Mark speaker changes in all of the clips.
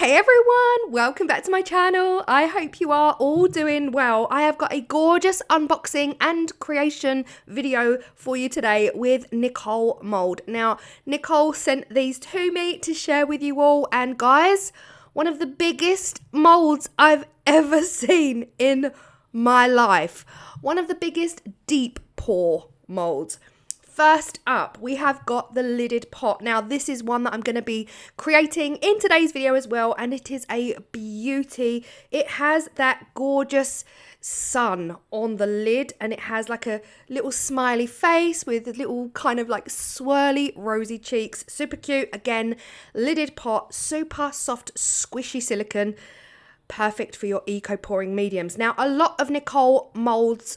Speaker 1: Hey everyone, welcome back to my channel. I hope you are all doing well. I have got a gorgeous unboxing and creation video for you today with Nicole Mold. Now, Nicole sent these to me to share with you all, and guys, one of the biggest molds I've ever seen in my life. One of the biggest deep pour molds. First up, we have got the lidded pot. Now, this is one that I'm going to be creating in today's video as well, and it is a beauty. It has that gorgeous sun on the lid, and it has like a little smiley face with a little kind of like swirly rosy cheeks. Super cute. Again, lidded pot, super soft, squishy silicone, perfect for your eco pouring mediums. Now, a lot of Nicole molds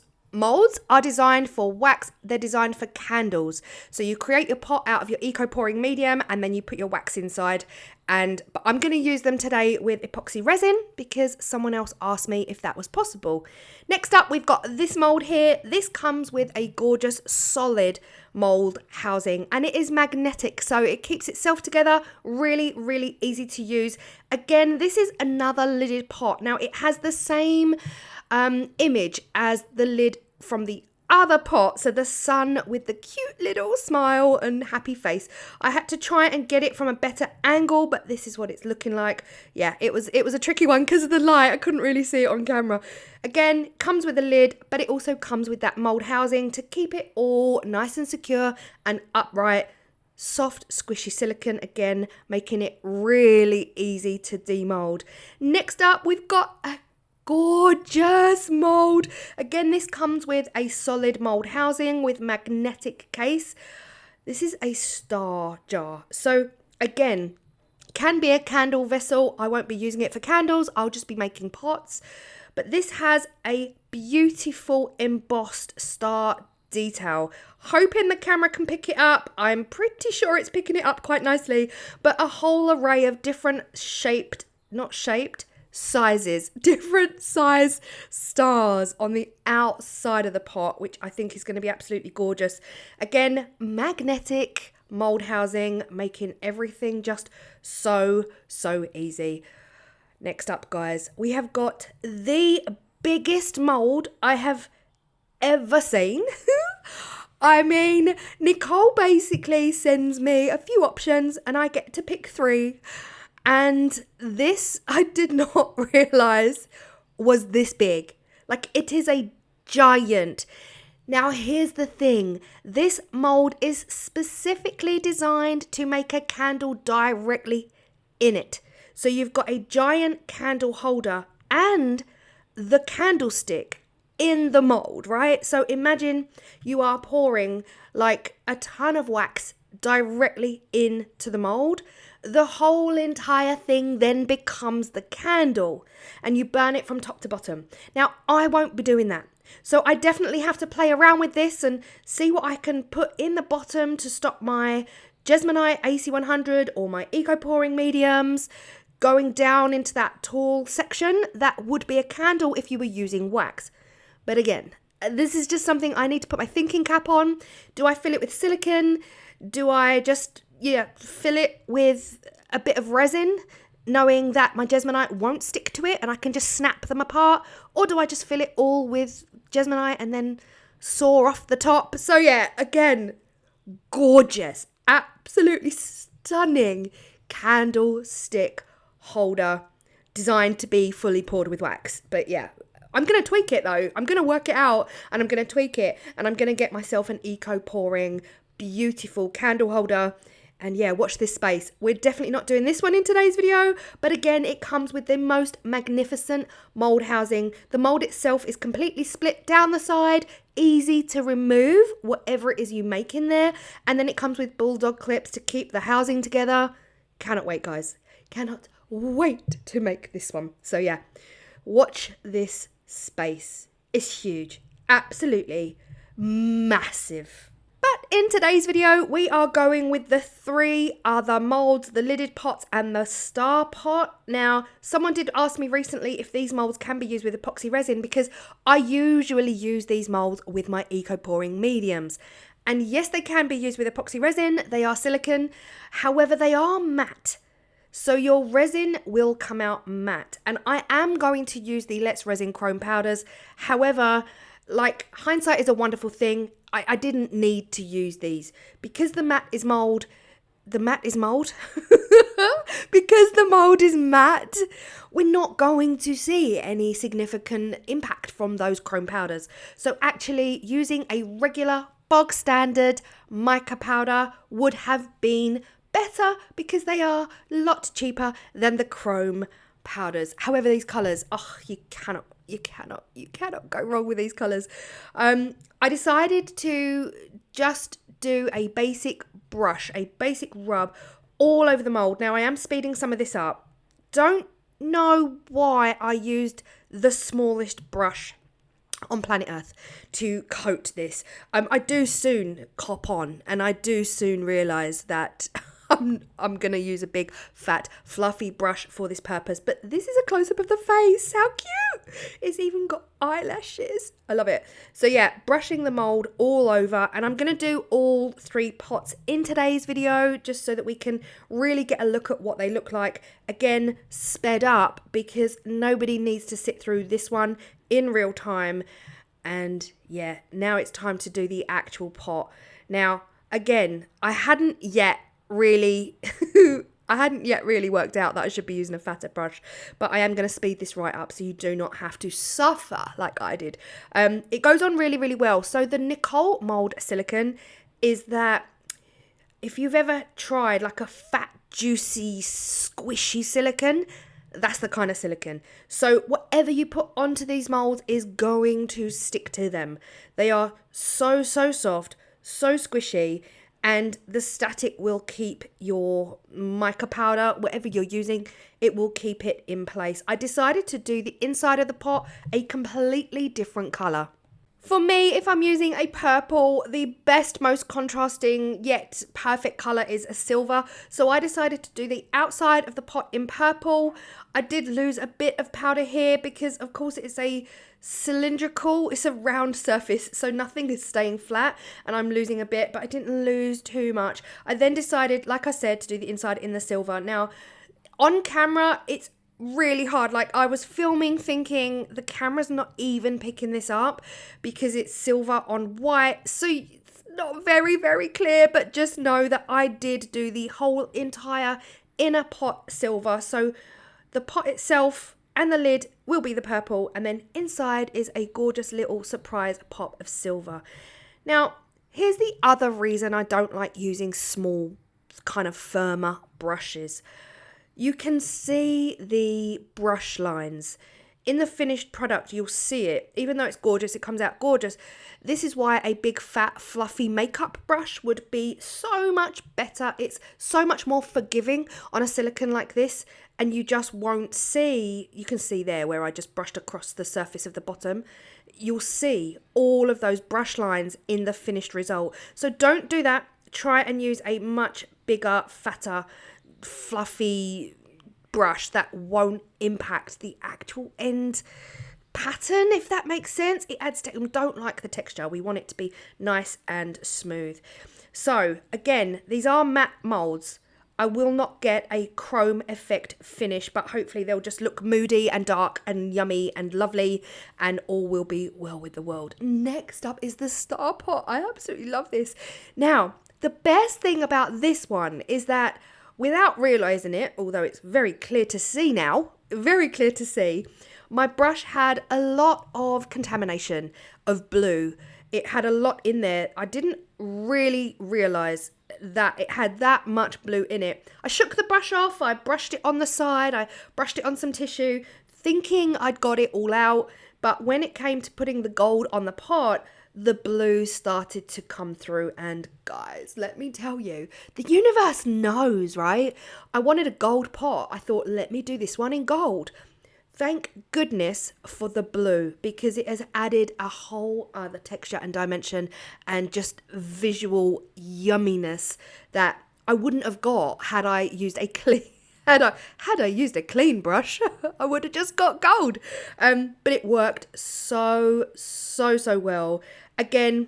Speaker 1: are designed for wax. They're designed for candles. So you create your pot out of your eco pouring medium and then you put your wax inside. But I'm going to use them today with epoxy resin because someone else asked me if that was possible. Next up, we've got this mold here. This comes with a gorgeous solid mold housing and it is magnetic, so it keeps itself together. Really, really easy to use. Again, this is another lidded pot. Now it has the same image as the lid from the other pot, so the sun with the cute little smile and happy face. I had to try and get it from a better angle, but this is what it's looking like. Yeah, it was a tricky one because of the light. I couldn't really see it on camera. Again, comes with a lid, but it also comes with that mold housing to keep it all nice and secure and upright. Soft, squishy silicone, again, making it really easy to demold. Next up, we've got a gorgeous mold. Again, this comes with a solid mold housing with magnetic case. This is a star jar. So again, can be a candle vessel. I won't be using it for candles. I'll just be making pots. But this has a beautiful embossed star detail. Hoping the camera can pick it up. I'm pretty sure it's picking it up quite nicely. But a whole array of different sizes, different size stars on the outside of the pot, which I think is going to be absolutely gorgeous. Again, magnetic mold housing, making everything just so easy. Next up, guys, we have got the biggest mold I have ever seen. I mean, Nicole basically sends me a few options and I get to pick 3. And this, I did not realize was this big. Like, it is a giant. Now, here's the thing. This mold is specifically designed to make a candle directly in it. So you've got a giant candle holder and the candlestick in the mold, right? So imagine you are pouring like a ton of wax directly into the mold. The whole entire thing then becomes the candle and you burn it from top to bottom. Now, I won't be doing that. So I definitely have to play around with this and see what I can put in the bottom to stop my Jesmonite AC100 or my eco pouring mediums going down into that tall section. That would be a candle if you were using wax. But again, this is just something I need to put my thinking cap on. Do I fill it with silicone? Do I just fill it with a bit of resin, knowing that my Jesmonite won't stick to it and I can just snap them apart? Or do I just fill it all with Jesmonite and then saw off the top? So yeah, again, gorgeous, absolutely stunning candlestick holder designed to be fully poured with wax. But yeah, I'm going to tweak it though. I'm going to work it out and I'm going to tweak it and I'm going to get myself an eco pouring beautiful candle holder. And yeah, watch this space. We're definitely not doing this one in today's video, but again, it comes with the most magnificent mold housing. The mold itself is completely split down the side, easy to remove whatever it is you make in there. And then it comes with bulldog clips to keep the housing together. Cannot wait, guys. Cannot wait to make this one. So yeah, watch this space. It's huge. Absolutely massive. But in today's video, we are going with the 3 other molds, the lidded pots and the star pot. Now, someone did ask me recently if these molds can be used with epoxy resin because I usually use these molds with my eco pouring mediums. And yes, they can be used with epoxy resin. They are silicone. However, they are matte. So your resin will come out matte. And I am going to use the Let's Resin chrome powders. However, like, hindsight is a wonderful thing. I didn't need to use these because the matte is mold. The matte is mold. Because the mold is matte, we're not going to see any significant impact from those chrome powders. So actually using a regular bog standard mica powder would have been better because they are a lot cheaper than the chrome powders. However, these colours, oh, you cannot go wrong with these colours. I decided to just do a basic brush, a basic rub all over the mould. Now I am speeding some of this up. Don't know why I used the smallest brush on planet Earth to coat this. I do soon cop on, and I do soon realise that I'm going to use a big, fat, fluffy brush for this purpose. But this is a close-up of the face. How cute. It's even got eyelashes. I love it. So yeah, brushing the mould all over. And I'm going to do all 3 pots in today's video just so that we can really get a look at what they look like. Again, sped up because nobody needs to sit through this one in real time. And yeah, now it's time to do the actual pot. Now, again, I hadn't yet really worked out that I should be using a fatter brush, but I am going to speed this right up so you do not have to suffer like I did. It goes on really, really well. So the Nicole Mold silicone is that if you've ever tried like a fat, juicy, squishy silicone, that's the kind of silicone. So whatever you put onto these molds is going to stick to them. They are so soft, so squishy, and the static will keep your mica powder, whatever you're using, it will keep it in place. I decided to do the inside of the pot a completely different colour. For me, if I'm using a purple, the best, most contrasting yet perfect colour is a silver. So I decided to do the outside of the pot in purple. I did lose a bit of powder here because of course it's a cylindrical, it's a round surface, so nothing is staying flat and I'm losing a bit, but I didn't lose too much. I then decided, like I said, to do the inside in the silver. Now, on camera, it's really hard. Like, I was filming thinking the camera's not even picking this up because it's silver on white, so it's not very, very clear, but just know that I did do the whole entire inner pot silver. So the pot itself and the lid will be the purple, and then inside is a gorgeous little surprise pop of silver. Now, here's the other reason I don't like using small, kind of firmer brushes. You can see the brush lines. In the finished product, you'll see it. Even though it's gorgeous, it comes out gorgeous. This is why a big, fat, fluffy makeup brush would be so much better. It's so much more forgiving on a silicone like this. And you just won't see, you can see there where I just brushed across the surface of the bottom. You'll see all of those brush lines in the finished result. So don't do that. Try and use a much bigger, fatter, fluffy brush that won't impact the actual end pattern, if that makes sense. It adds we don't like the texture. We want it to be nice and smooth. So again, these are matte molds. I will not get a chrome effect finish, but hopefully they'll just look moody and dark and yummy and lovely, and all will be well with the world. Next up is the star pot. I absolutely love this. Now, the best thing about this one is that without realising it, although it's very clear to see now, very clear to see, my brush had a lot of contamination of blue. It had a lot in there. I didn't really realise that it had that much blue in it. I shook the brush off, I brushed it on the side, I brushed it on some tissue, thinking I'd got it all out, but when it came to putting the gold on the pot, the blue started to come through, and guys, let me tell you, the universe knows, right? I wanted a gold pot. I thought, let me do this one in gold. Thank goodness for the blue, because it has added a whole other texture and dimension and just visual yumminess that I wouldn't have got had I used a clean had I used a clean brush. I would have just got gold. But it worked so well. Again,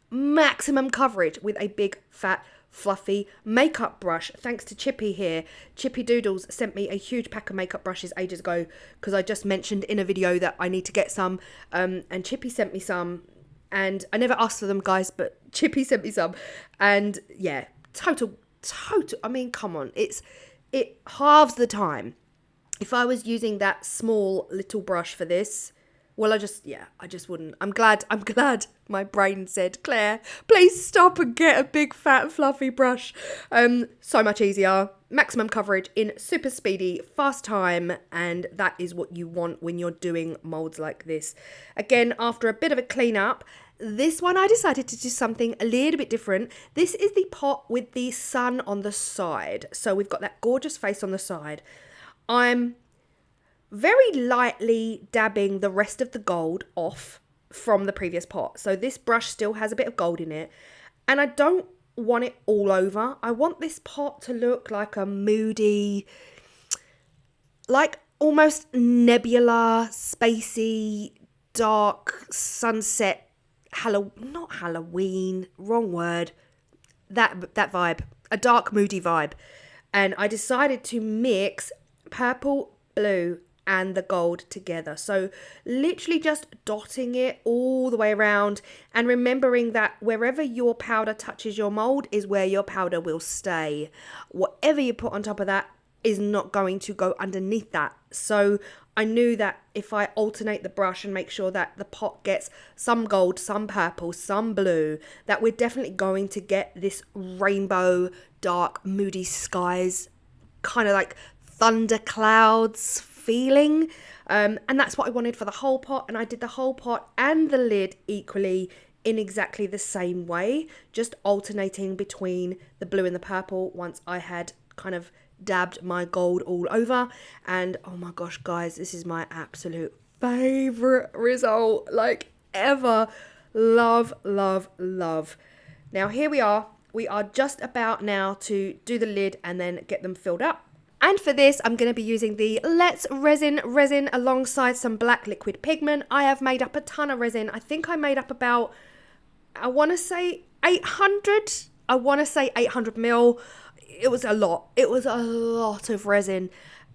Speaker 1: maximum coverage with a big fat fluffy makeup brush. Thanks to Chippy here. Chippy Doodles sent me a huge pack of makeup brushes ages ago because I just mentioned in a video that I need to get some. And Chippy sent me some. And I never asked for them, guys, but Chippy sent me some. And yeah, total. I mean, come on. It halves the time. If I was using that small little brush for this, well, I just wouldn't. I'm glad my brain said, Claire, please stop and get a big fat fluffy brush. So much easier, maximum coverage in super speedy, fast time, and that is what you want when you're doing molds like this. Again, after a bit of a clean up, this one I decided to do something a little bit different. This is the pot with the sun on the side. So we've got that gorgeous face on the side. I'm very lightly dabbing the rest of the gold off from the previous pot. So this brush still has a bit of gold in it. And I don't want it all over. I want this pot to look like a moody, like almost nebula, spacey, dark, sunset, not Halloween, wrong word. That vibe, a dark, moody vibe. And I decided to mix purple, blue, and the gold together. So literally just dotting it all the way around and remembering that wherever your powder touches your mold is where your powder will stay. Whatever you put on top of that is not going to go underneath that. So I knew that if I alternate the brush and make sure that the pot gets some gold, some purple, some blue, that we're definitely going to get this rainbow, dark, moody skies, kind of like thunder clouds feeling, and that's what I wanted for the whole pot. And I did the whole pot and the lid equally in exactly the same way, just alternating between the blue and the purple once I had kind of dabbed my gold all over. And oh my gosh, guys, this is my absolute favorite result, like ever. Love, love, love. Now here we are just about now to do the lid and then get them filled up. And for this, I'm going to be using the Let's Resin alongside some black liquid pigment. I have made up a ton of resin. I think I made up about, I want to say 800 mil. It was a lot. It was a lot of resin.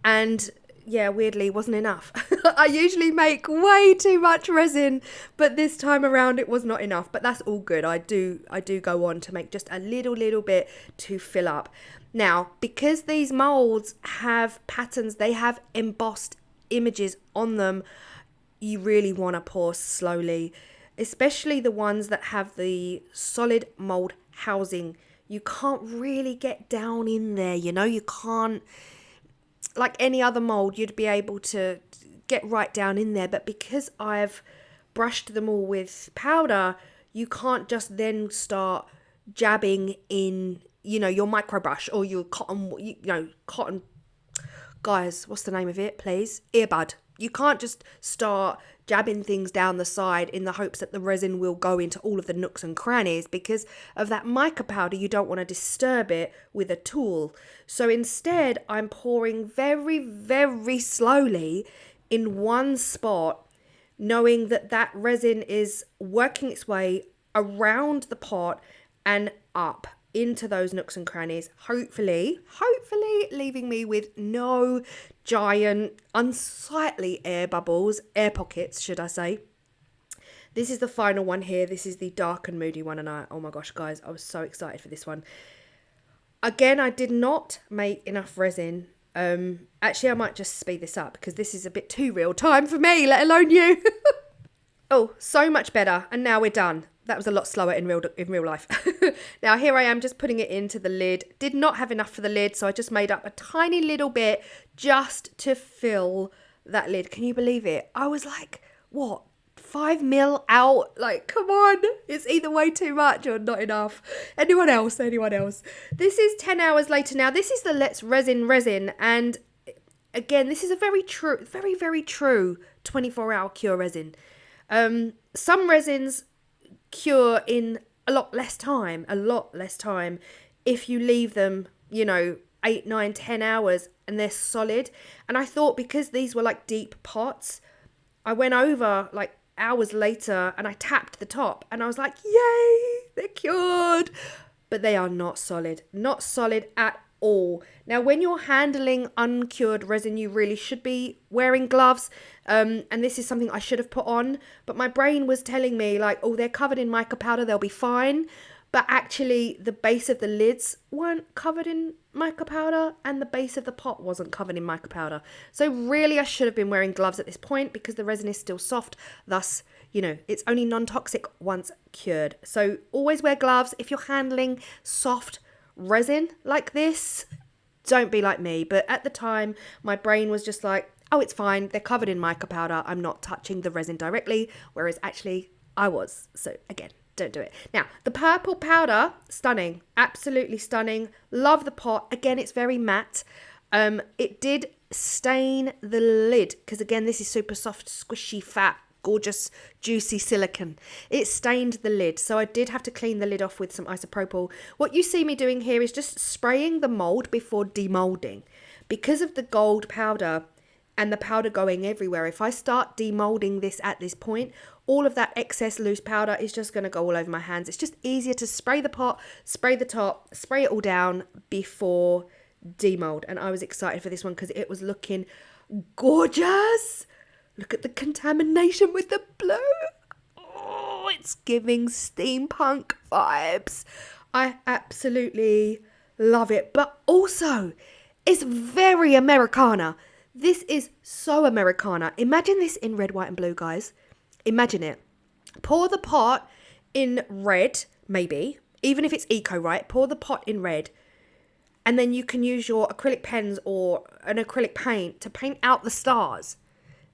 Speaker 1: And yeah, weirdly, wasn't enough. I usually make way too much resin, but this time around it was not enough. But that's all good. I do go on to make just a little bit to fill up. Now, because these molds have patterns, they have embossed images on them, you really want to pour slowly, especially the ones that have the solid mold housing. You can't really get down in there, you know, you can't, like any other mold, you'd be able to get right down in there. But because I've brushed them all with powder, you can't just then start jabbing in, you know, your micro brush or your cotton, guys, what's the name of it, please? Earbud. You can't just start jabbing things down the side in the hopes that the resin will go into all of the nooks and crannies. Because of that mica powder, you don't want to disturb it with a tool. So instead, I'm pouring very, very slowly in one spot, knowing that that resin is working its way around the pot and up into those nooks and crannies, hopefully leaving me with no giant unsightly air pockets, should I say. This is the final one here. This is the dark and moody one, and oh my gosh, guys, I was so excited for this one. Again, I did not make enough resin. Actually, I might just speed this up because this is a bit too real time for me, let alone you. Oh, so much better, and now we're done. That was a lot slower in real life. Now here I am just putting it into the lid. Did not have enough for the lid, so I just made up a tiny little bit just to fill that lid. Can you believe it? I was like, what, 5 mil out? Like, come on. It's either way too much or not enough. Anyone else? This is 10 hours later now. This is the Let's Resin. And again, this is a very true 24-hour cure resin. Some resins cure in a lot less time if you leave them, 8, 9, 10 hours and they're solid. And I thought because these were like deep pots, I went over like hours later and I tapped the top and I was like, yay, they're cured. but they are not solid. Not solid at all. Now, when you're handling uncured resin, you really should be wearing gloves. And this is something I should have put on, but my brain was telling me like, oh, they're covered in mica powder, they'll be fine. But actually, the base of the lids weren't covered in mica powder and the base of the pot wasn't covered in mica powder. So really, I should have been wearing gloves at this point because the resin is still soft. Thus, you know, it's only non-toxic once cured. So always wear gloves if you're handling soft resin like this. Don't be like me. But at the time, my brain was just like, oh, it's fine. They're covered in mica powder. I'm not touching the resin directly. Whereas actually, I was. So again, don't do it. Now, the purple powder, stunning, absolutely stunning. Love the pot. Again, it's very matte. It did stain the lid because again, this is super soft, squishy, fat, gorgeous, juicy silicone. It stained the lid, so I did have to clean the lid off with some isopropyl. What you see me doing here is just spraying the mold before demolding. Because of the gold powder and the powder going everywhere, if I start demolding this at this point, all of that excess loose powder is just going to go all over my hands. It's just easier to spray the pot, spray the top, spray it all down before demold. And I was excited for this one because it was looking gorgeous. Look at the contamination with the blue. Oh, it's giving steampunk vibes. I absolutely love it. But also, it's very Americana. This is so Americana. Imagine this in red, white and blue, guys. Imagine it. Pour the pot in red, maybe. Even if it's eco, right? Pour the pot in red. And then you can use your acrylic pens or an acrylic paint to paint out the stars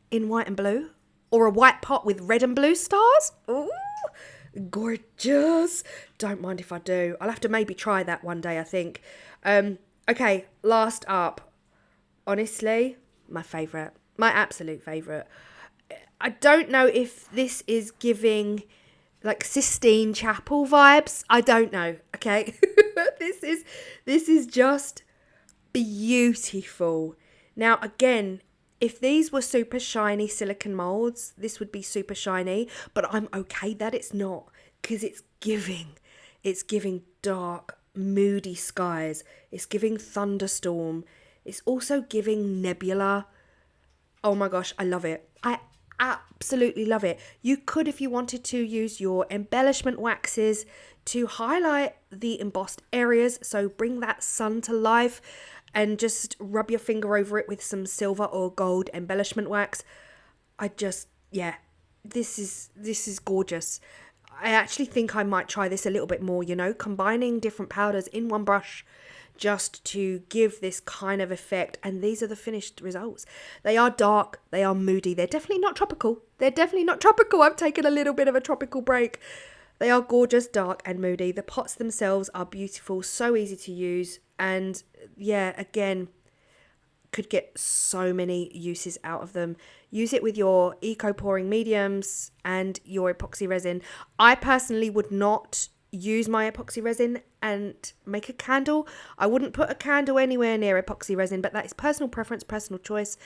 Speaker 1: in white and blue. Or a white pot with red and blue stars. Ooh, gorgeous. Don't mind if I do. I'll have to maybe try that one day, I think. Okay, last up. Honestly, my favourite. My absolute favourite. I don't know if this is giving like Sistine Chapel vibes. I don't know. Okay. This is just beautiful. Now, again, if these were super shiny silicone molds, this would be super shiny, but I'm okay that it's not because it's giving dark, moody skies. It's giving thunderstorm. It's also giving nebula. Oh my gosh, I love it. I absolutely love it. You could, if you wanted to, use your embellishment waxes to highlight the embossed areas. So bring that sun to life and just rub your finger over it with some silver or gold embellishment wax. This is gorgeous. I actually think I might try this a little bit more, you know, combining different powders in one brush just to give this kind of effect. And these are the finished results. They are dark, they are moody, they're definitely not tropical. I've taken a little bit of a tropical break. They are gorgeous, dark and moody. The pots themselves are beautiful, so easy to use. And yeah, again, could get so many uses out of them. Use it with your eco pouring mediums and your epoxy resin. I personally would not use my epoxy resin and make a candle. I wouldn't put a candle anywhere near epoxy resin, but that is personal preference, personal choice.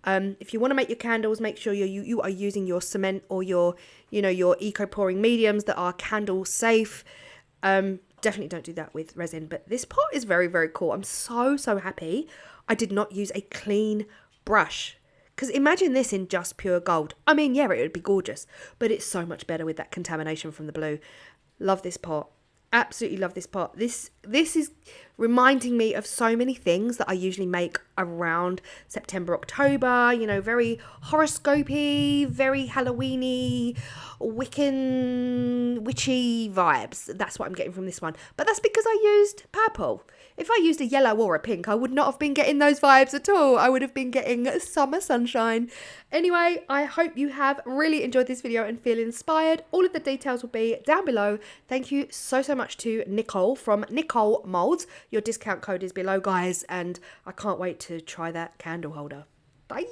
Speaker 1: If you want to make your candles, make sure you are using your cement or your eco pouring mediums that are candle safe. Definitely don't do that with resin, but this pot is very, very cool. I'm so happy I did not use a clean brush, because imagine this in just pure gold. I mean, yeah, it would be gorgeous, but it's so much better with that contamination from the blue. Love this pot. Absolutely love this pot. This is reminding me of so many things that I usually make around September, October, you know, very horoscopy, very Halloweeny, Wiccan, witchy vibes. That's what I'm getting from this one. But that's because I used purple. If I used a yellow or a pink, I would not have been getting those vibes at all. I would have been getting summer sunshine. Anyway, I hope you have really enjoyed this video and feel inspired. All of the details will be down below. Thank you so much to Nicole from Nicole Mold. Your discount code is below, guys, and I can't wait to try that candle holder. Bye.